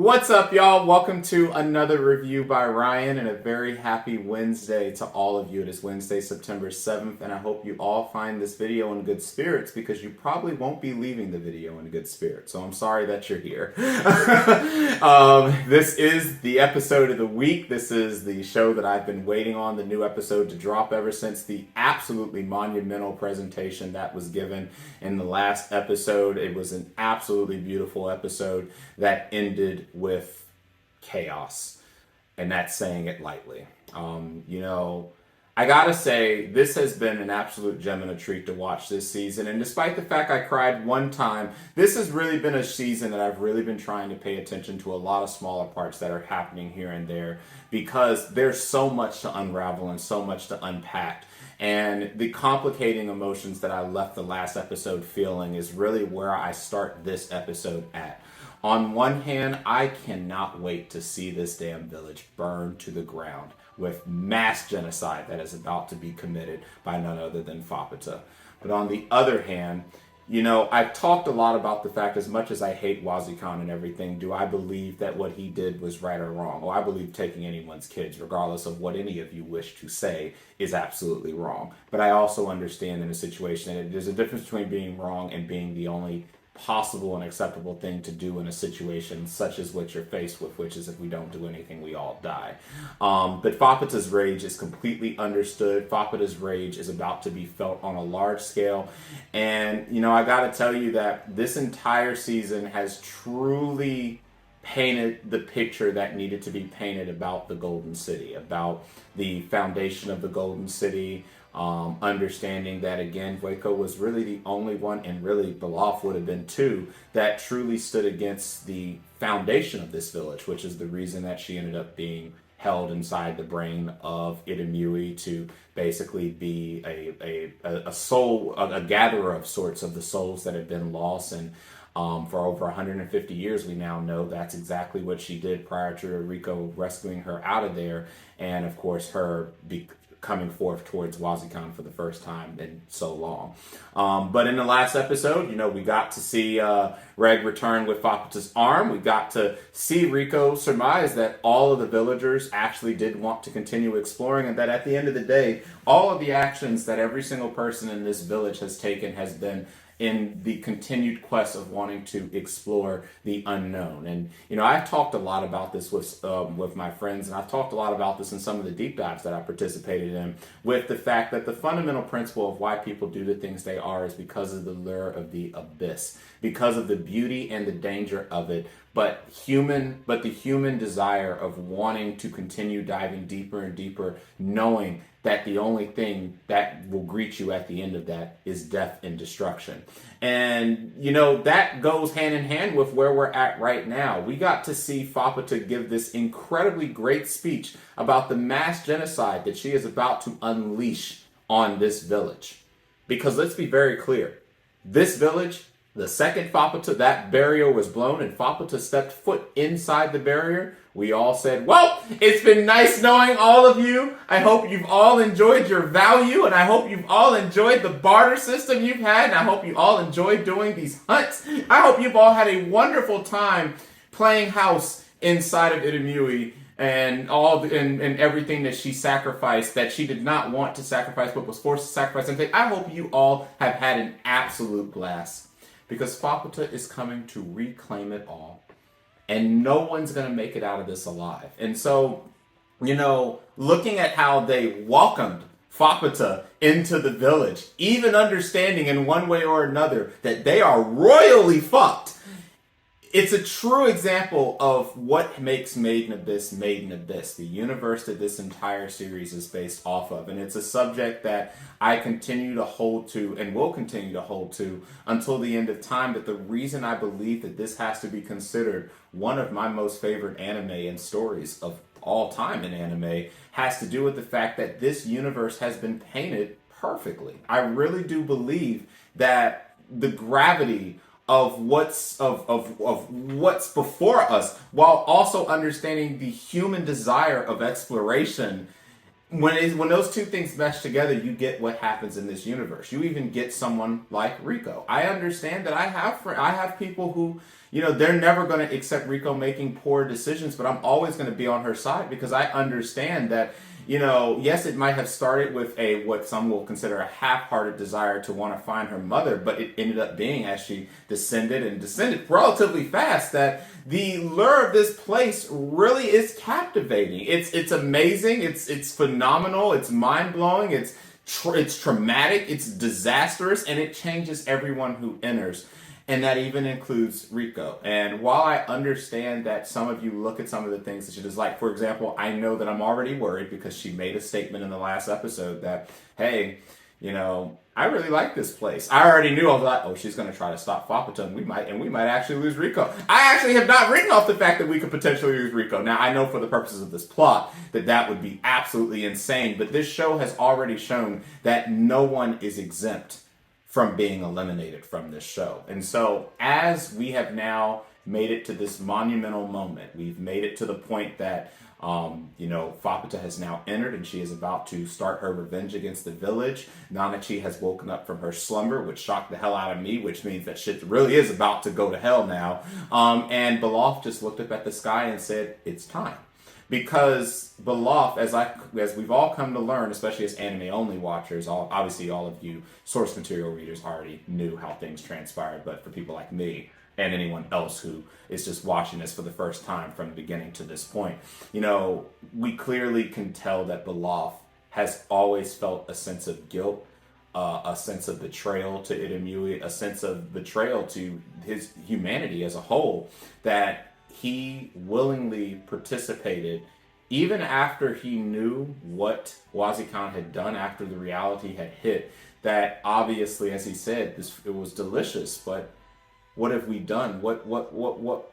What's up, y'all? Welcome to another review by Ryan, and a very happy Wednesday to all of you. It is Wednesday, September 7th, and I hope you all find this video in good spirits because you probably won't be leaving the video in good spirits, so I'm sorry that you're here. This is the episode of the week. This is the show that I've been waiting on, the new episode to drop ever since the absolutely monumental presentation that was given in the last episode. It was an absolutely beautiful episode that ended with chaos, and that's saying it lightly. I gotta say, this has been an absolute gem and a treat to watch this season, and despite the fact I cried one time, this has really been a season that I've really been trying to pay attention to a lot of smaller parts that are happening here and there, because there's so much to unravel and so much to unpack. And the complicating emotions that I left the last episode feeling is really where I start this episode at. On one hand, I cannot wait to see this damn village burn to the ground with mass genocide that is about to be committed by none other than Fapata. But on the other hand, I've talked a lot about the fact, as much as I hate Wazikan and everything, do I believe that what he did was right or wrong? Well, I believe taking anyone's kids, regardless of what any of you wish to say, is absolutely wrong. But I also understand in a situation that there's a difference between being wrong and being the only possible and acceptable thing to do in a situation such as what you're faced with, which is if we don't do anything, we all die. But Fapata's rage is completely understood. Fapata's rage is about to be felt on a large scale. And, I gotta tell you that this entire season has truly painted the picture that needed to be painted about the Golden City, about the foundation of the Golden City. Understanding that, again, Ougonkyou was really the only one, and really Belaf would have been too, that truly stood against the foundation of this village, which is the reason that she ended up being held inside the brain of Itamui to basically be a soul, a gatherer of sorts of the souls that had been lost. And for over 150 years, we now know that's exactly what she did prior to Riko rescuing her out of there, and of course her coming forth towards Wazikan for the first time in so long. But in the last episode, we got to see Reg return with Fapata's arm. We got to see Riko surmise that all of the villagers actually did want to continue exploring, and that at the end of the day, all of the actions that every single person in this village has taken has been in the continued quest of wanting to explore the unknown. And, I've talked a lot about this with my friends, and I've talked a lot about this in some of the deep dives that I participated in, with the fact that the fundamental principle of why people do the things they are is because of the lure of the abyss, because of the beauty and the danger of it, but the human desire of wanting to continue diving deeper and deeper, knowing that the only thing that will greet you at the end of that is death and destruction. And, that goes hand in hand with where we're at right now. We got to see Fapata give this incredibly great speech about the mass genocide that she is about to unleash on this village. Because let's be very clear, this village, the second Fapata, that barrier was blown and Fapata stepped foot inside the barrier, we all said, well, it's been nice knowing all of you. I hope you've all enjoyed your value, and I hope you've all enjoyed the barter system you've had, and I hope you all enjoyed doing these hunts. I hope you've all had a wonderful time playing house inside of Itamui and and everything that she sacrificed, that she did not want to sacrifice but was forced to sacrifice. And I hope you all have had an absolute blast, because Fapata is coming to reclaim it all. And no one's going to make it out of this alive. And so, looking at how they welcomed Fapata into the village, even understanding in one way or another that they are royally fucked, it's a true example of what makes Made in Abyss, the universe that this entire series is based off of. And it's a subject that I continue to hold to and will continue to hold to until the end of time. But the reason I believe that this has to be considered one of my most favorite anime and stories of all time in anime has to do with the fact that this universe has been painted perfectly. I really do believe that the gravity of what's before us, while also understanding the human desire of exploration, when those two things mesh together, you get what happens in this universe. You even get someone like Rico. I understand that I have people who, they're never going to accept Rico making poor decisions, but I'm always going to be on her side because I understand that, yes, it might have started with what some will consider a half-hearted desire to want to find her mother, but it ended up being, as she descended relatively fast, that the lure of this place really is captivating. It's amazing. It's phenomenal. It's mind-blowing. It's traumatic. It's disastrous, and it changes everyone who enters. And that even includes Rico. And while I understand that some of you look at some of the things that she does, like, for example, I know that I'm already worried because she made a statement in the last episode that, hey, I really like this place. I already knew. I was like, oh, she's going to try to stop Fapata, and we might actually lose Rico. I actually have not written off the fact that we could potentially lose Rico. Now, I know for the purposes of this plot that would be absolutely insane, but this show has already shown that no one is exempt from being eliminated from this show. And so as we have now made it to this monumental moment, we've made it to the point that Fapata has now entered and she is about to start her revenge against the village. Nanachi has woken up from her slumber, which shocked the hell out of me, which means that shit really is about to go to hell now. And Belaf just looked up at the sky and said, it's time. Because Belaf, as we've all come to learn, especially as anime-only watchers, obviously all of you source material readers already knew how things transpired, but for people like me and anyone else who is just watching this for the first time from the beginning to this point, we clearly can tell that Belaf has always felt a sense of guilt, a sense of betrayal to Itamui, a sense of betrayal to his humanity as a whole, that he willingly participated even after he knew what Wazikan had done, after the reality had hit, that obviously, as he said, it was delicious, but what have we done?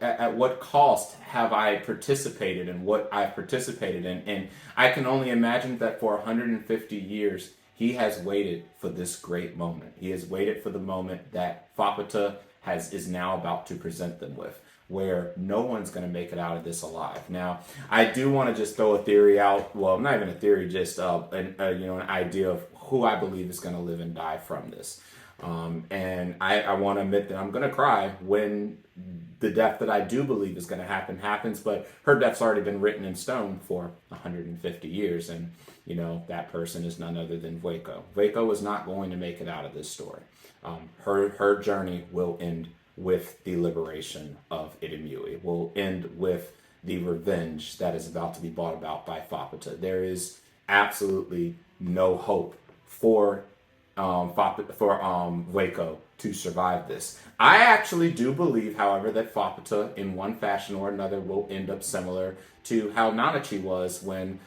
At what cost have I participated in what I've participated in? And I can only imagine that for 150 years, he has waited for this great moment. He has waited for the moment that Fapata is now about to present them with, where no one's going to make it out of this alive. Now, I do want to just throw a theory out. Well, not even a theory, just an idea of who I believe is going to live and die from this. And I want to admit that I'm going to cry when the death that I do believe is going to happens, but her death's already been written in stone for 150 years, and that person is none other than Ougonkyou. Ougonkyou is not going to make it out of this story. Her journey will end with the liberation of Itamui, will end with the revenge that is about to be brought about by Fapata. There is absolutely no hope for Ougonkyou to survive this. I actually do believe, however, that Fapata, in one fashion or another, will end up similar to how Nanachi was when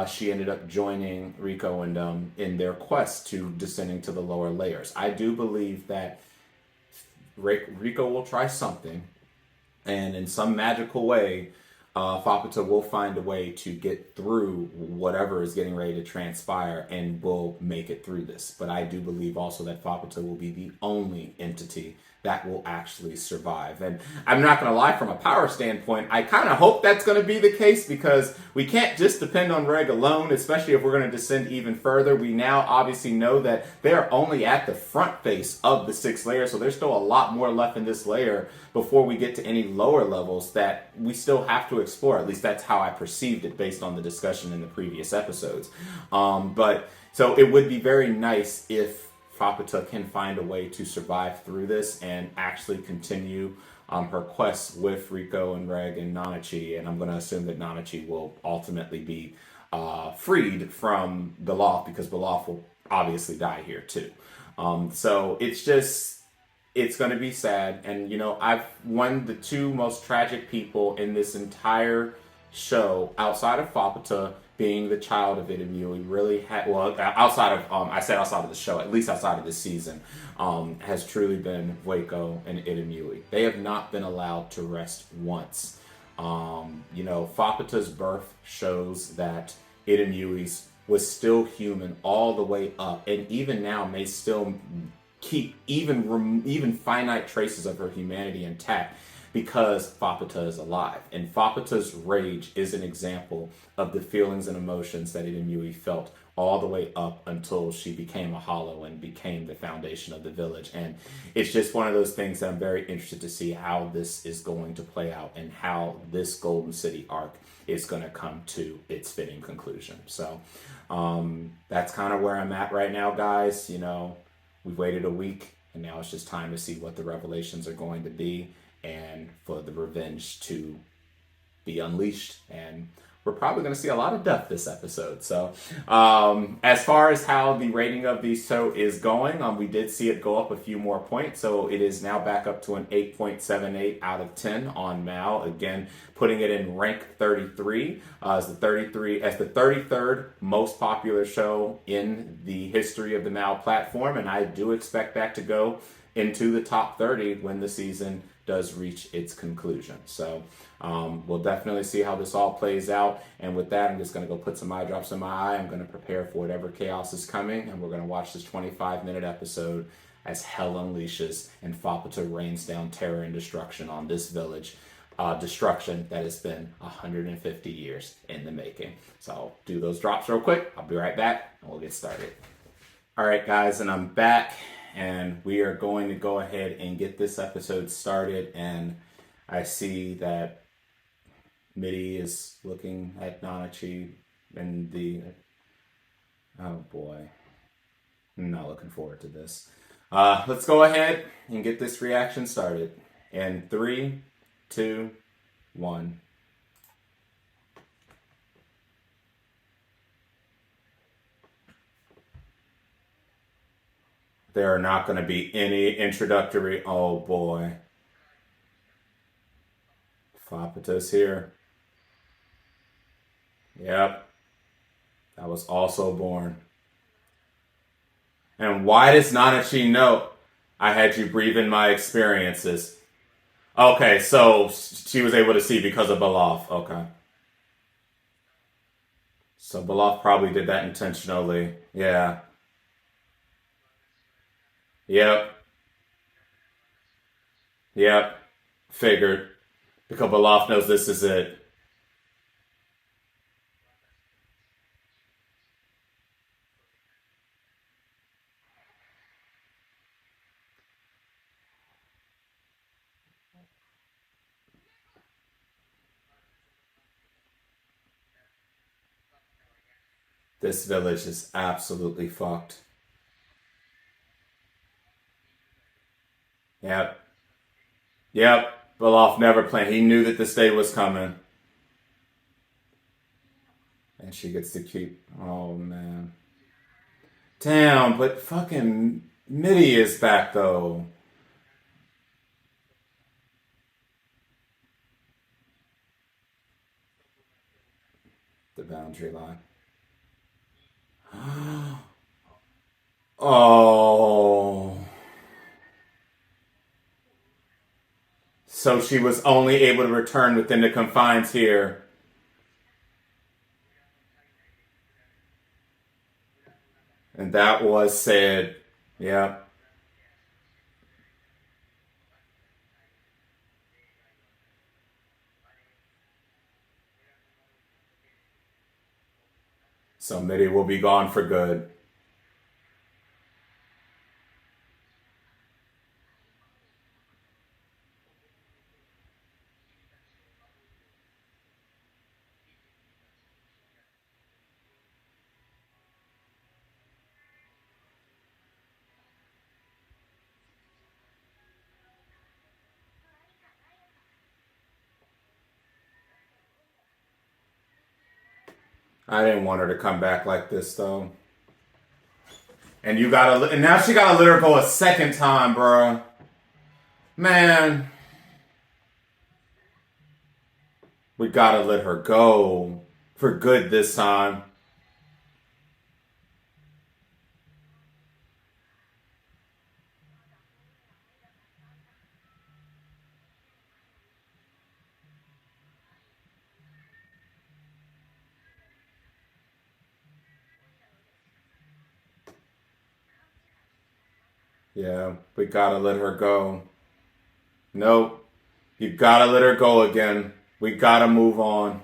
she ended up joining Rico and in their quest to descending to the lower layers. I do believe that Rico will try something, and in some magical way, Fapata will find a way to get through whatever is getting ready to transpire and will make it through this. But I do believe also that Fapata will be the only entity that will actually survive. And I'm not going to lie, from a power standpoint, I kind of hope that's going to be the case, because we can't just depend on Reg alone, especially if we're going to descend even further. We now obviously know that they're only at the front face of the 6th layer, so there's still a lot more left in this layer before we get to any lower levels that we still have to explore. At least that's how I perceived it based on the discussion in the previous episodes. But so it would be very nice if Fapata can find a way to survive through this and actually continue her quest with Rico and Reg and Nanachi. And I'm going to assume that Nanachi will ultimately be freed from Belaf, because Belaf will obviously die here too. So it's going to be sad. And, I've one the two most tragic people in this entire show, outside of Fapata being the child of Itamui, really had, well, outside of, I said outside of the show, at least outside of this season, has truly been Ougonkyou and Itamui. They have not been allowed to rest once. Faputa's birth shows that Itamui's was still human all the way up, and even now may still keep even finite traces of her humanity intact because Faputa is alive. And Faputa's rage is an example of the feelings and emotions that Itamui felt all the way up until she became a hollow and became the foundation of the village. And it's just one of those things that I'm very interested to see how this is going to play out and how this Golden City arc is going to come to its fitting conclusion. So that's kind of where I'm at right now, guys. We've waited a week, and now it's just time to see what the revelations are going to be and for the revenge to be unleashed. And we're probably going to see a lot of death this episode. So as far as how the rating of the show is going, we did see it go up a few more points. So it is now back up to an 8.78 out of 10 on Mal. Again, putting it in rank 33 as the 33rd most popular show in the history of the Mal platform. And I do expect that to go into the top 30 when the season does reach its conclusion. So we'll definitely see how this all plays out. And with that, I'm just going to go put some eye drops in my eye. I'm going to prepare for whatever chaos is coming. And we're going to watch this 25-minute episode as hell unleashes and Faputa rains down terror and destruction on this village. Destruction that has been 150 years in the making. So I'll do those drops real quick. I'll be right back and we'll get started. All right, guys, and I'm back. And we are going to go ahead and get this episode started. And I see that Mitty is looking at Nanachi and oh boy, I'm not looking forward to this. Let's go ahead and get this reaction started. In 3, 2, 1. There are not going to be any introductory. Oh boy. Faputa's here. Yep. That was also born. And why does Nanachi know? I had you breathe in my experiences. Okay, so she was able to see because of Belaf. Okay. So Belaf probably did that intentionally. Yeah. Yep. Figured. Because Belaf knows this is it. This village is absolutely fucked. Yep. Belaf never planned. He knew that this day was coming. And she gets to keep... Oh, man. Damn, but fucking Mitty is back, though. The boundary line. Oh. So she was only able to return within the confines here. And that was said. Yeah. So Mitty will be gone for good. I didn't want her to come back like this, though. And now she gotta let her go a second time, bro. Man. We gotta let her go. For good this time. Yeah, we gotta let her go. Nope. You gotta let her go again. We gotta move on.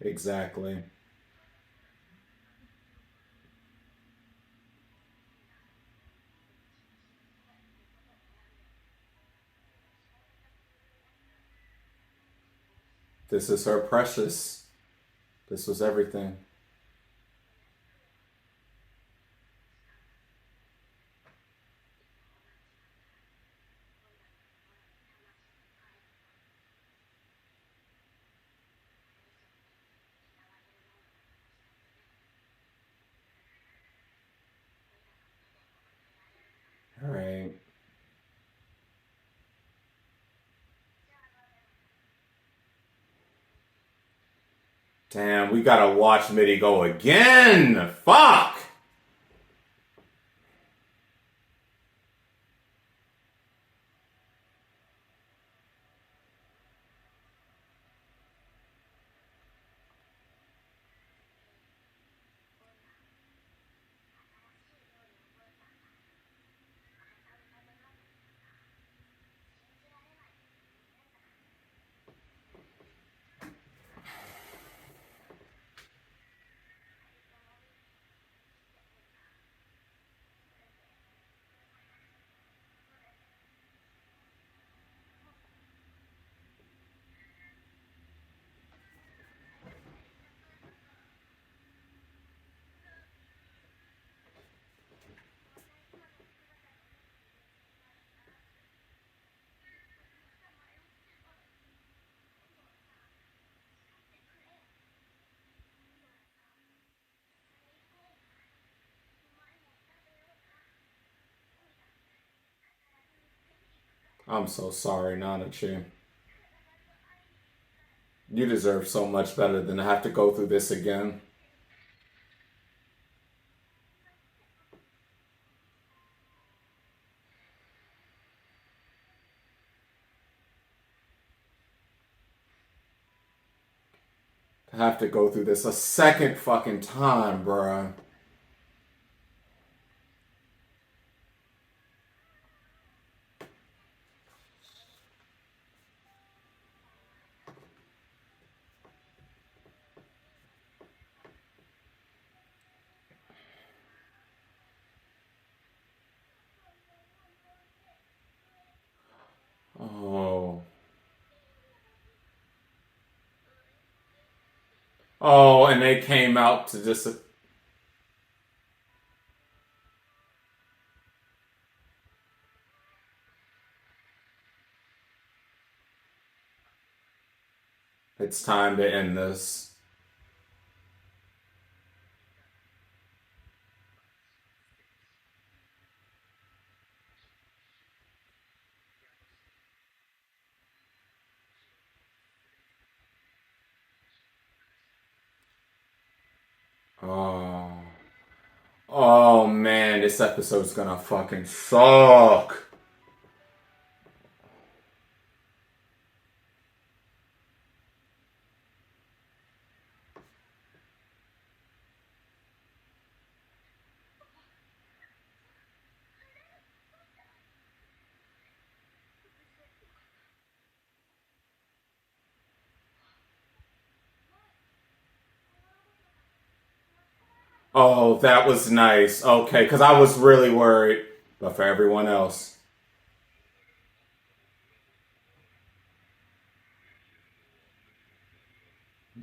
Exactly. This is her precious. This was everything. All right. Damn, we gotta watch Mitty go again. Fuck. I'm so sorry, Nanachi. You deserve so much better than to have to go through this again. To have to go through this a second fucking time, bruh. Oh. Oh, and they came out to just. It's time to end this. Oh. Oh man, this episode's gonna fucking suck. Oh, that was nice. Okay, because I was really worried. But for everyone else.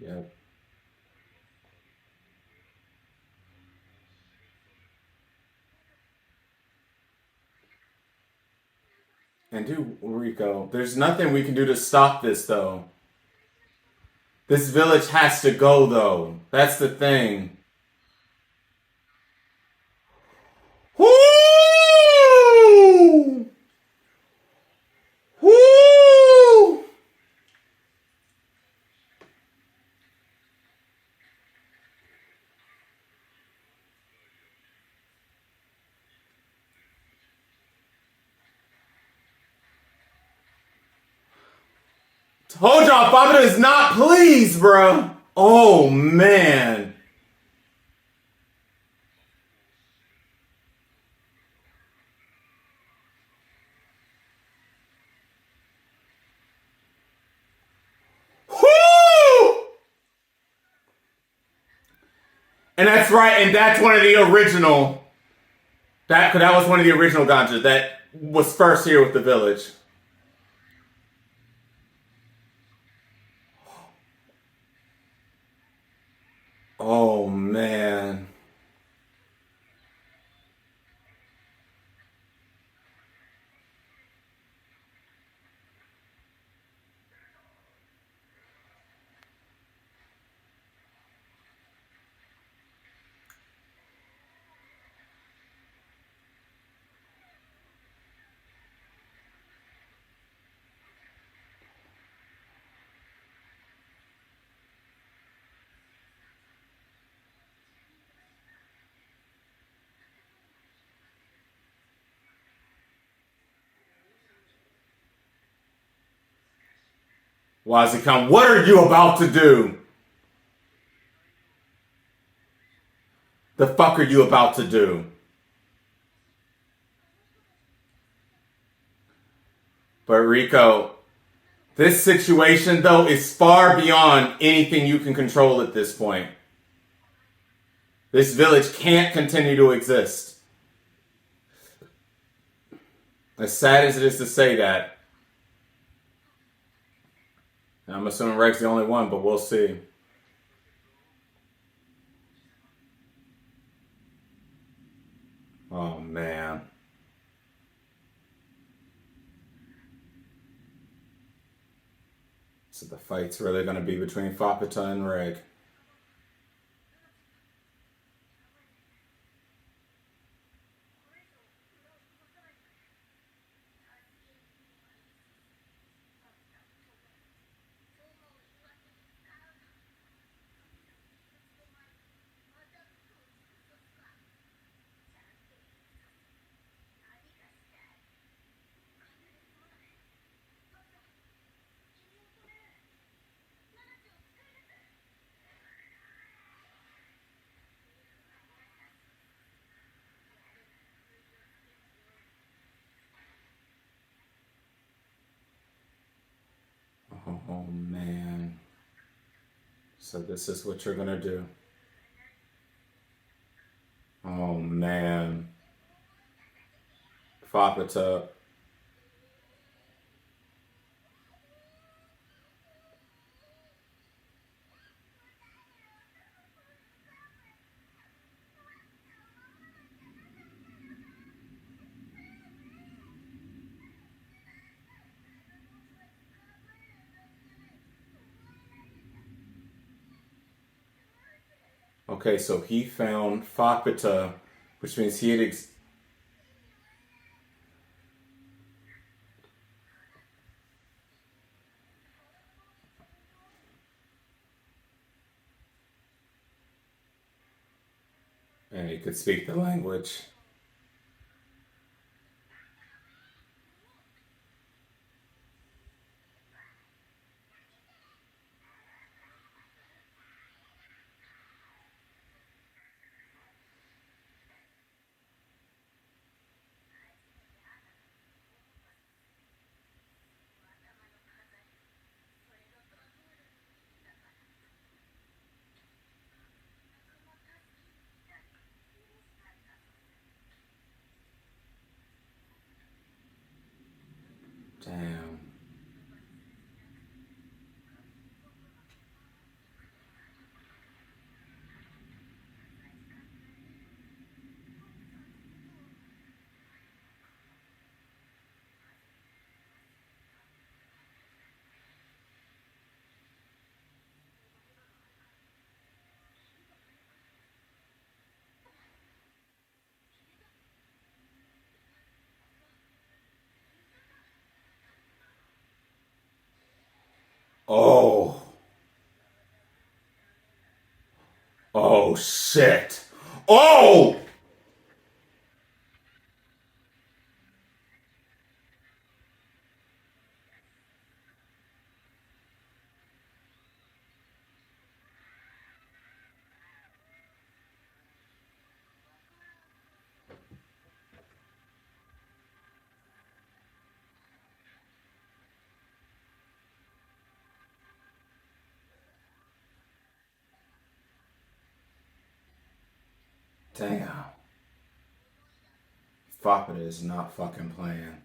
Yep. And do Rico. There's nothing we can do to stop this though. This village has to go though. That's the thing. Woo! Woo! Hold on, Fabio is not pleased, bro. Oh man. And that's right, and that's one of the original. That was one of the original ganjas that was first here with the village. Oh man. Why does he come? What are you about to do? The fuck are you about to do? But Rico, this situation though is far beyond anything you can control at this point. This village can't continue to exist. As sad as it is to say that, I'm assuming Reg's the only one, but we'll see. Oh man. So the fight's really going to be between Fapita and Reg. Oh man. So this is what you're gonna do. Oh man. Fapita. Okay, so he found Fapita, which means he had and he could speak the language. Damn. Oh. Oh shit. Oh! Damn. Foppa is not fucking playing.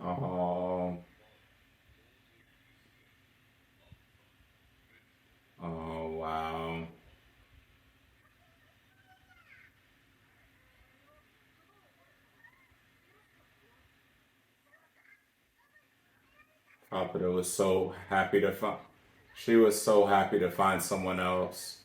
Oh, oh, oh, wow. Foppa was so happy to find. She was so happy to find someone else.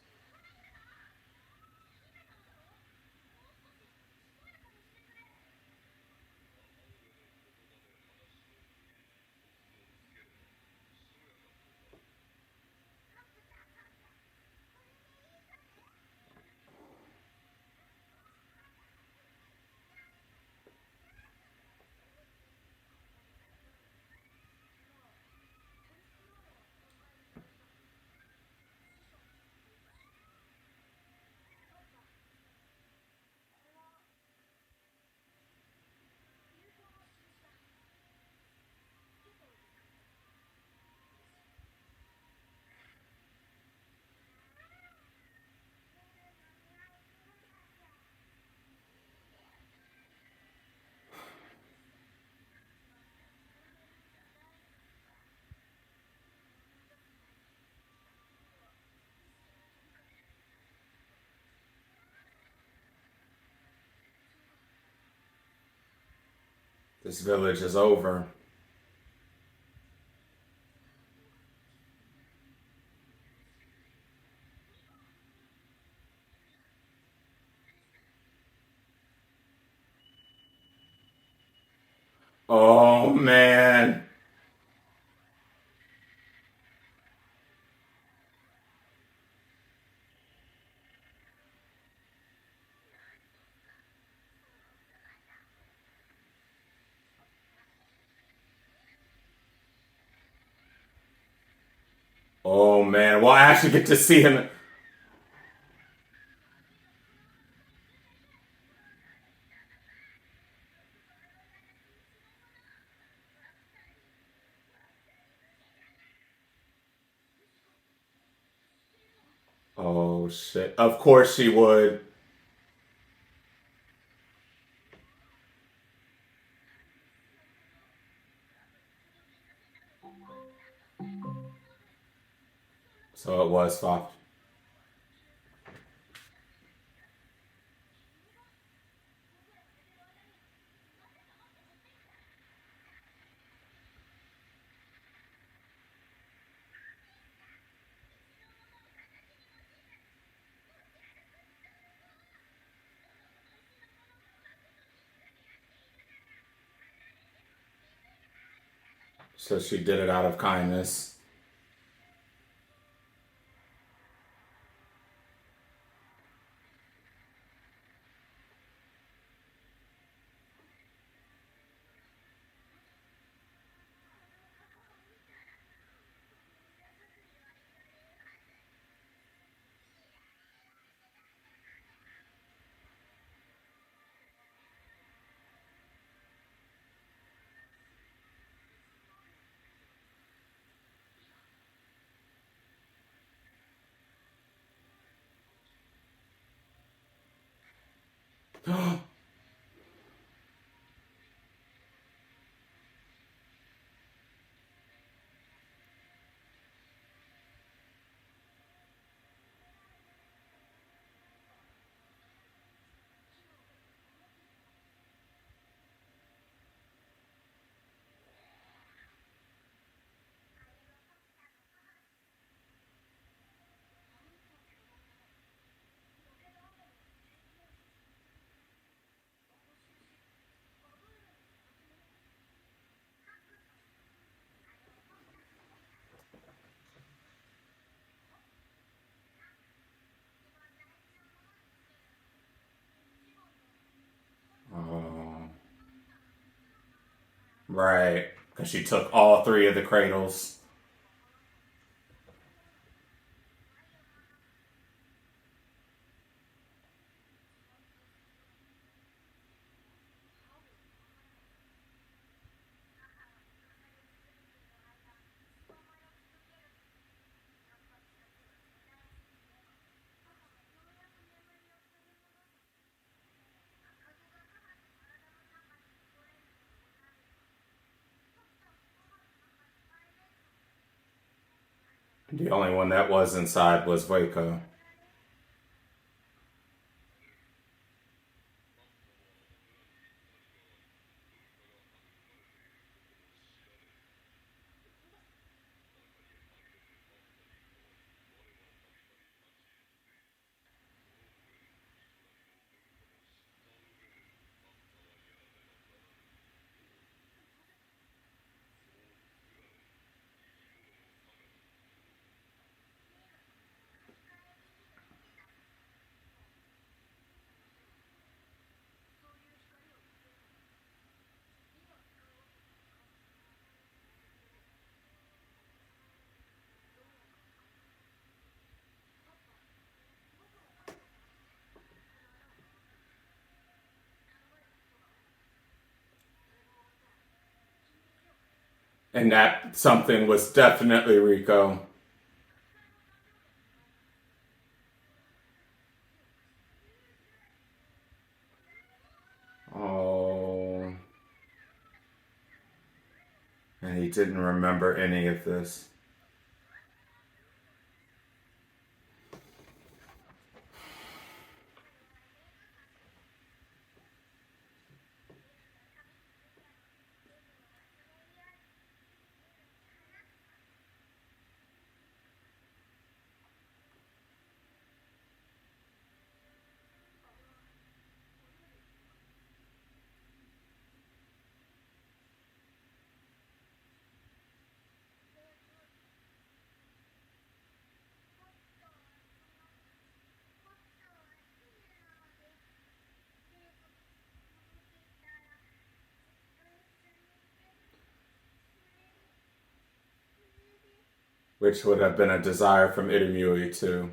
This village is over. Oh man. Oh man. Well, I actually get to see him. Oh shit. Of course she would. So it was Foppa. So she did it out of kindness. Right. Because she took all three of the cradles. The only one that was inside was Waco. And that something was definitely Rico. Oh. And he didn't remember any of this. Which would have been a desire from Itamui too.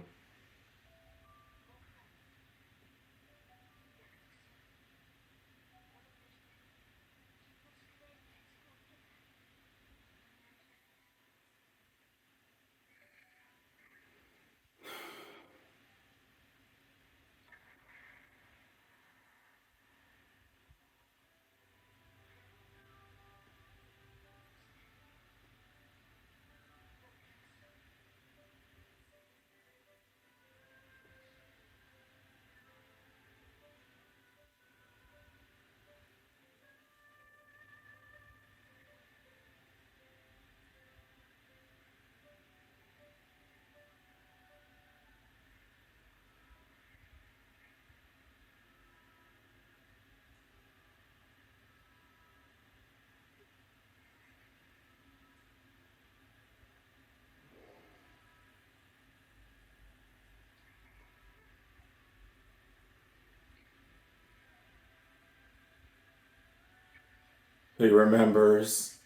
He remembers.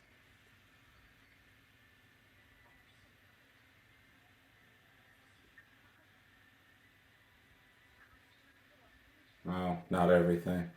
Well, not everything.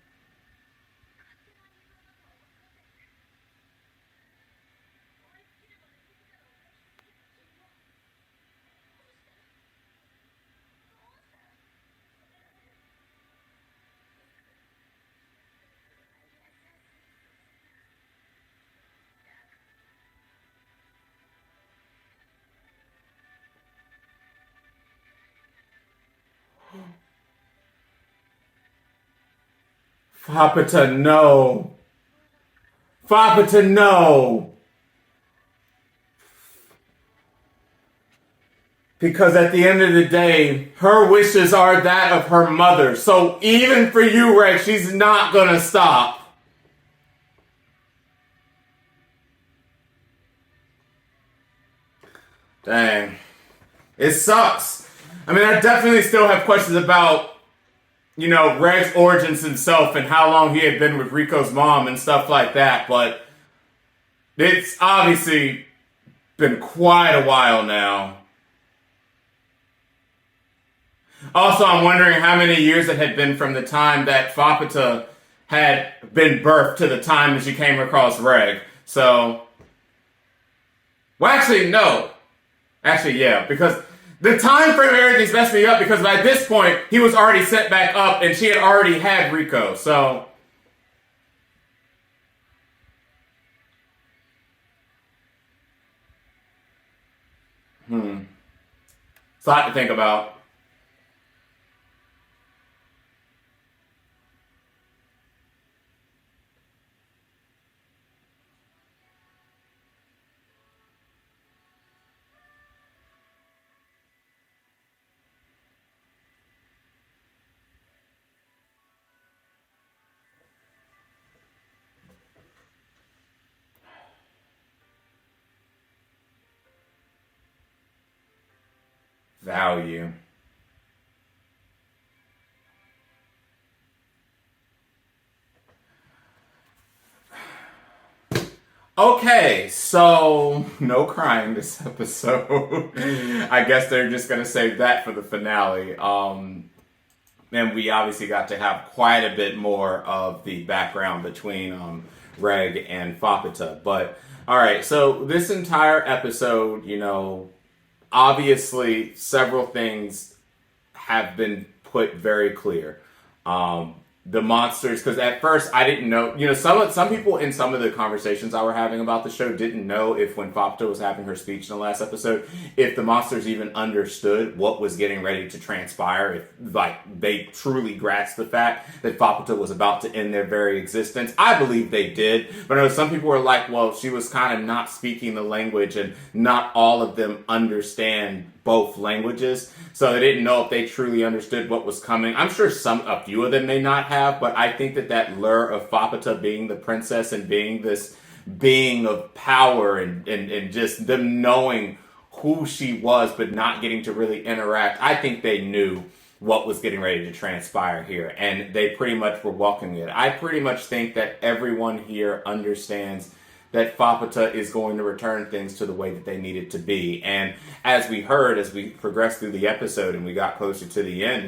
Fapata, no. Fapata, no. Because at the end of the day, her wishes are that of her mother. So even for you, Rex, she's not gonna stop. Dang. It sucks. I mean, I definitely still have questions about, Reg's origins himself and how long he had been with Rico's mom and stuff like that, but It's obviously been quite a while now. Also, I'm wondering how many years it had been from the time that Fapata had been birthed to the time that she came across Reg. So, well, actually, no. Actually, yeah, because the time frame of everything's messed me up because by this point, he was already set back up and she had already had Rico, so... It's a lot to think about. Value. Okay, so no crying this episode. I guess they're just gonna save that for the finale. And we obviously got to have quite a bit more of the background between Reg and Fapata. But all right, so this entire episode, obviously several things have been put very clear. The monsters, because at first I didn't know, some people in some of the conversations I were having about the show didn't know if when Fapata was having her speech in the last episode, if the monsters even understood what was getting ready to transpire, if they truly grasped the fact that Fapata was about to end their very existence. I believe they did, but I know some people were like, well, she was kind of not speaking the language and not all of them understand both languages, so they didn't know if they truly understood what was coming. I'm sure a few of them may not have, but I think that lure of Fapata being the princess and being this being of power and just them knowing who she was but not getting to really interact, I think they knew what was getting ready to transpire here, and they pretty much were welcoming it. I pretty much think that everyone here understands that Fapata is going to return things to the way that they need it to be. And as we heard, as we progressed through the episode and we got closer to the end,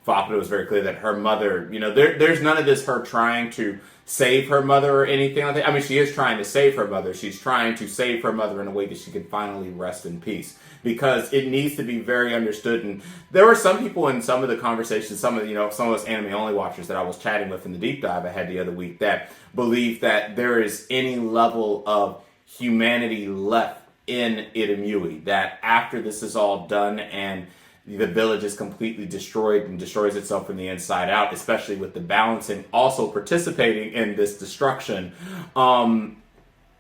Fapata was very clear that her mother, there's none of this her trying to save her mother or anything like that. I mean, she is trying to save her mother. She's trying to save her mother in a way that she can finally rest in peace. Because it needs to be very understood. And there were some people in some of the conversations, some of us anime only watchers that I was chatting with in the deep dive I had the other week that believe that there is any level of humanity left in Itamui. That after this is all done and the village is completely destroyed and destroys itself from the inside out, especially with the balancing also participating in this destruction,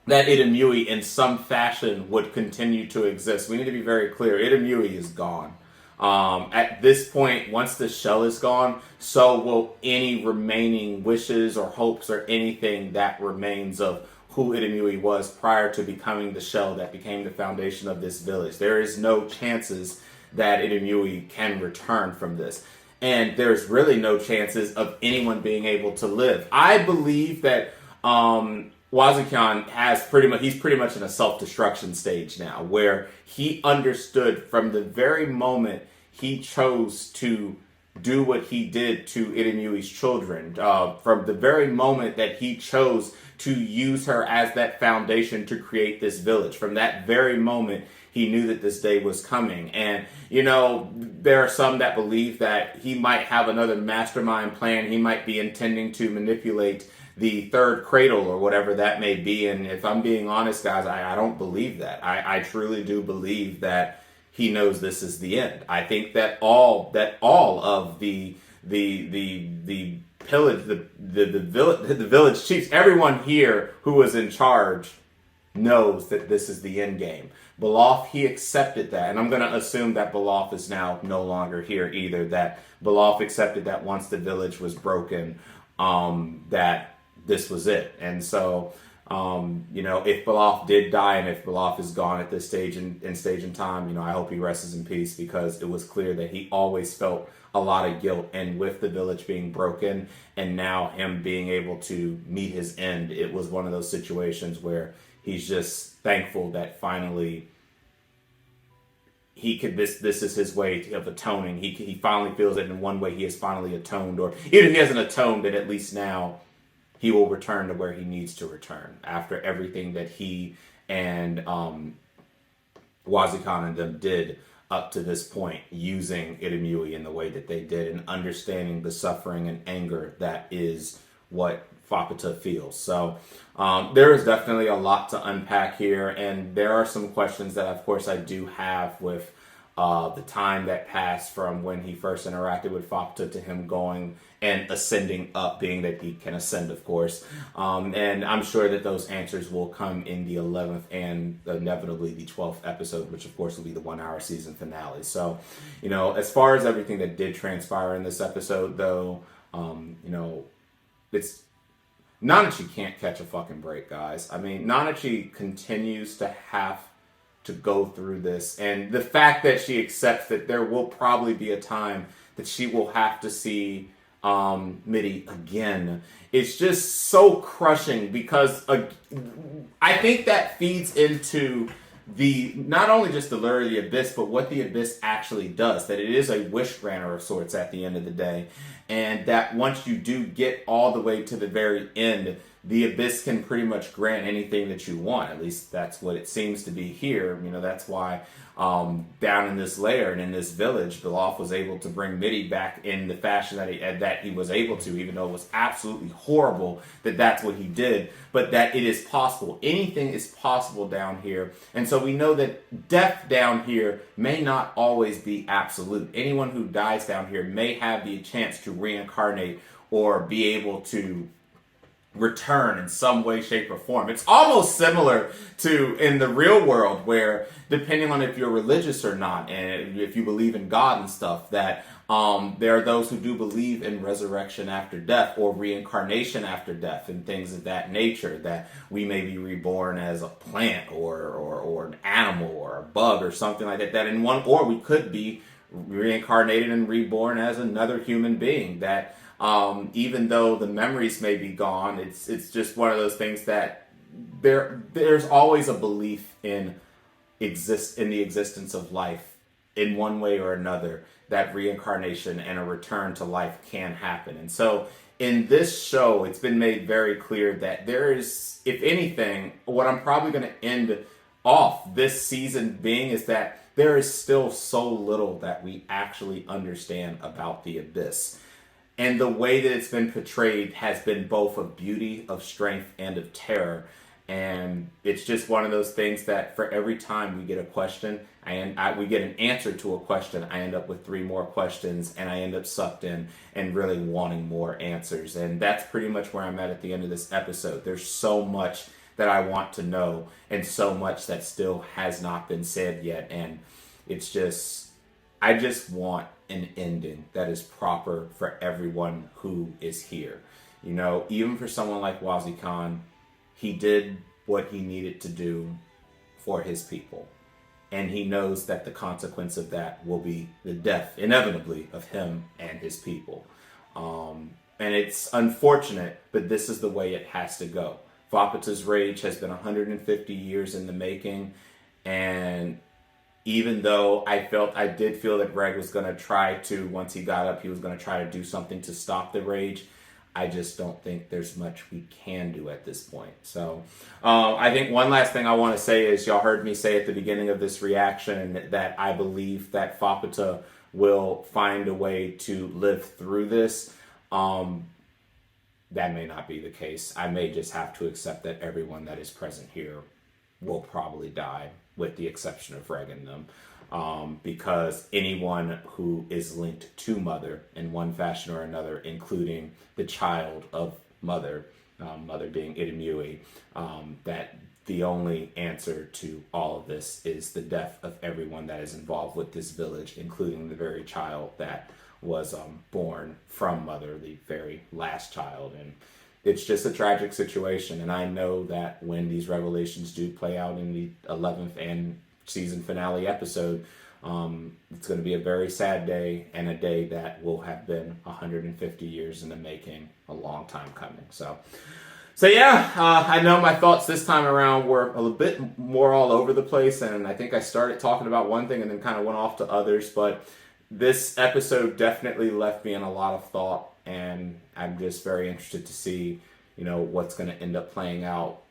that Itamui in some fashion would continue to exist. We need to be very clear. Itamui is gone. At this point, once the shell is gone, so will any remaining wishes or hopes or anything that remains of who Itamui was prior to becoming the shell that became the foundation of this village. There is no chances that Itamui can return from this. And there's really no chances of anyone being able to live. I believe that Ougonkyou he's pretty much in a self-destruction stage now, where he understood from the very moment he chose to do what he did to Itamui's children, from the very moment that he chose to use her as that foundation to create this village, from that very moment he knew that this day was coming. And, there are some that believe that he might have another mastermind plan. He might be intending to manipulate the third cradle or whatever that may be. And if I'm being honest, guys, I don't believe that. I truly do believe that he knows this is the end. I think that all of the pillage, the village chiefs, everyone here who was in charge knows that this is the end game. Belaf, he accepted that, and I'm going to assume that Belaf is now no longer here either, that Belaf accepted that once the village was broken, that this was it. And so, if Belaf did die and if Belaf is gone at this stage in time, I hope he rests in peace, because it was clear that he always felt a lot of guilt. And with the village being broken and now him being able to meet his end, it was one of those situations where he's just thankful that finally he could, this is his way of atoning. He finally feels that in one way he has finally atoned, or even if he hasn't atoned, that at least now he will return to where he needs to return after everything that he and Wazikan and them did up to this point, using Itamui in the way that they did and understanding the suffering and anger that is what Fakuta feels. So there is definitely a lot to unpack here, and there are some questions that, of course, I do have with the time that passed from when he first interacted with Fakuta to him going and ascending up, being that he can ascend, of course. And I'm sure that those answers will come in the 11th and inevitably the 12th episode, which, of course, will be the 1-hour season finale. So, as far as everything that did transpire in this episode, though, it's Nanachi can't catch a fucking break, guys. I mean, Nanachi continues to have to go through this. And the fact that she accepts that there will probably be a time that she will have to see Midi again, it's just so crushing, because I think that feeds into the not only just the lure of the abyss, but what the abyss actually does. That it is a wish granter of sorts at the end of the day, and that once you do get all the way to the very end, the abyss can pretty much grant anything that you want. At least that's what it seems to be here. That's why down in this lair and in this village, Belaf was able to bring Midi back in the fashion that he was able to, even though it was absolutely horrible that that's what he did, but that it is possible. Anything is possible down here. And so we know that death down here may not always be absolute. Anyone who dies down here may have the chance to reincarnate or be able to return in some way, shape, or form. It's almost similar to in the real world, where depending on if you're religious or not, and if you believe in God and stuff, that there are those who do believe in resurrection after death or reincarnation after death and things of that nature, that we may be reborn as a plant or an animal or a bug or something like that, or we could be reincarnated and reborn as another human being, that even though the memories may be gone, it's just one of those things that there's always a belief in the existence of life in one way or another, that reincarnation and a return to life can happen. And so in this show, it's been made very clear that there is, if anything, what I'm probably going to end off this season being is that there is still so little that we actually understand about the abyss. And the way that it's been portrayed has been both of beauty, of strength, and of terror. And it's just one of those things that for every time we get a question, we get an answer to a question, I end up with 3 more questions, and I end up sucked in and really wanting more answers. And that's pretty much where I'm at the end of this episode. There's so much that I want to know, and so much that still has not been said yet. And it's just, I just want an ending that is proper for everyone who is here. Even for someone like Wazikan, he did what he needed to do for his people. And he knows that the consequence of that will be the death, inevitably, of him and his people. And it's unfortunate, but this is the way it has to go. Fakuta's rage has been 150 years in the making, and even though I did feel that Greg was going to try to, once he got up, he was going to try to do something to stop the rage, I just don't think there's much we can do at this point. So I think one last thing I want to say is, y'all heard me say at the beginning of this reaction that I believe that Fakuta will find a way to live through this. That may not be the case. I may just have to accept that everyone that is present here will probably die, with the exception of Reg and them. Because anyone who is linked to Mother in one fashion or another, including the child of Mother, Mother being Itamui, that the only answer to all of this is the death of everyone that is involved with this village, including the very child that was born from Mother, the very last child. And it's just a tragic situation. And I know that when these revelations do play out in the 11th and season finale episode, it's going to be a very sad day, and a day that will have been 150 years in the making, a long time coming. So So yeah, I know my thoughts this time around were a little bit more all over the place, and I think I started talking about one thing and then kind of went off to others, but this episode definitely left me in a lot of thought, and I'm just very interested to see, what's going to end up playing out,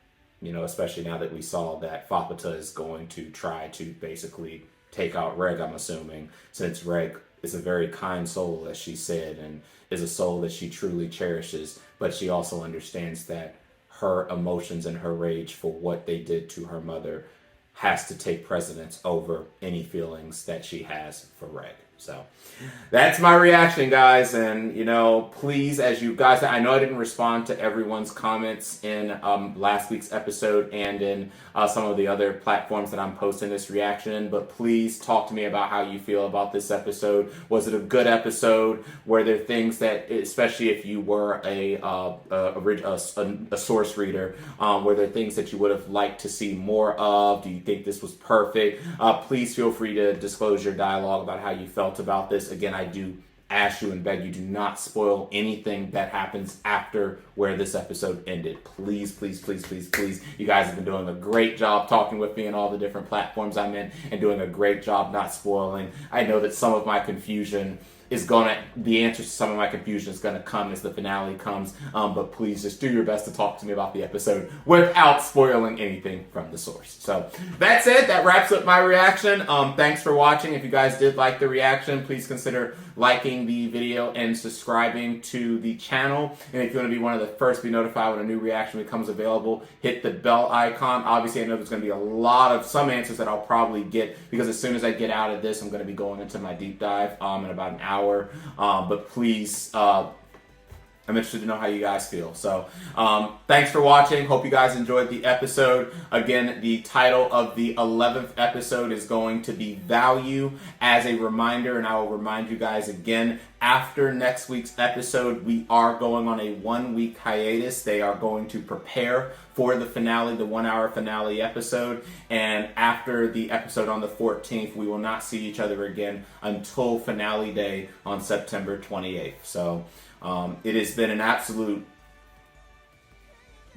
especially now that we saw that Fapata is going to try to basically take out Reg, I'm assuming, since Reg is a very kind soul, as she said, and is a soul that she truly cherishes, but she also understands that her emotions and her rage for what they did to her mother has to take precedence over any feelings that she has for Reg. So that's my reaction, guys. And, please, as you guys, I know I didn't respond to everyone's comments in last week's episode and in some of the other platforms that I'm posting this reaction in, but please talk to me about how you feel about this episode. Was it a good episode? Were there things that, especially if you were a source reader, were there things that you would have liked to see more of? Do you think this was perfect? Please feel free to disclose your dialogue about how you felt about this. Again, I do ask you and beg you, do not spoil anything that happens after where this episode ended. Please, please, please, please, please. You guys have been doing a great job talking with me in all the different platforms I'm in and doing a great job not spoiling. I know that some of my confusion the answer to some of my confusion is gonna come as the finale comes, but please just do your best to talk to me about the episode without spoiling anything from the source. So that's it. That wraps up my reaction. Thanks for watching. If you guys did like the reaction, please consider liking the video and subscribing to the channel. And if you want to be one of the first to be notified when a new reaction becomes available, hit the bell icon. Obviously, I know there's going to be some answers that I'll probably get, because as soon as I get out of this, I'm going to be going into my deep dive in about an hour. But please, I'm interested to know how you guys feel. So thanks for watching. Hope you guys enjoyed the episode. Again, the title of the 11th episode is going to be Value. As a reminder, and I will remind you guys again, after next week's episode, we are going on a 1-week hiatus. They are going to prepare for the finale, the 1-hour finale episode. And after the episode on the 14th, we will not see each other again until finale day on September 28th. So it has been an absolute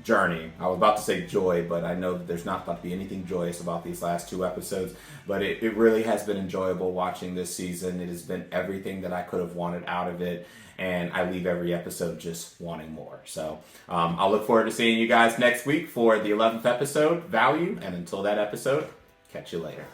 journey. I was about to say joy, but I know that there's not about to be anything joyous about these last 2 episodes, but it really has been enjoyable watching this season. It has been everything that I could have wanted out of it, and I leave every episode just wanting more. So I'll look forward to seeing you guys next week for the 11th episode, Value, and until that episode, catch you later.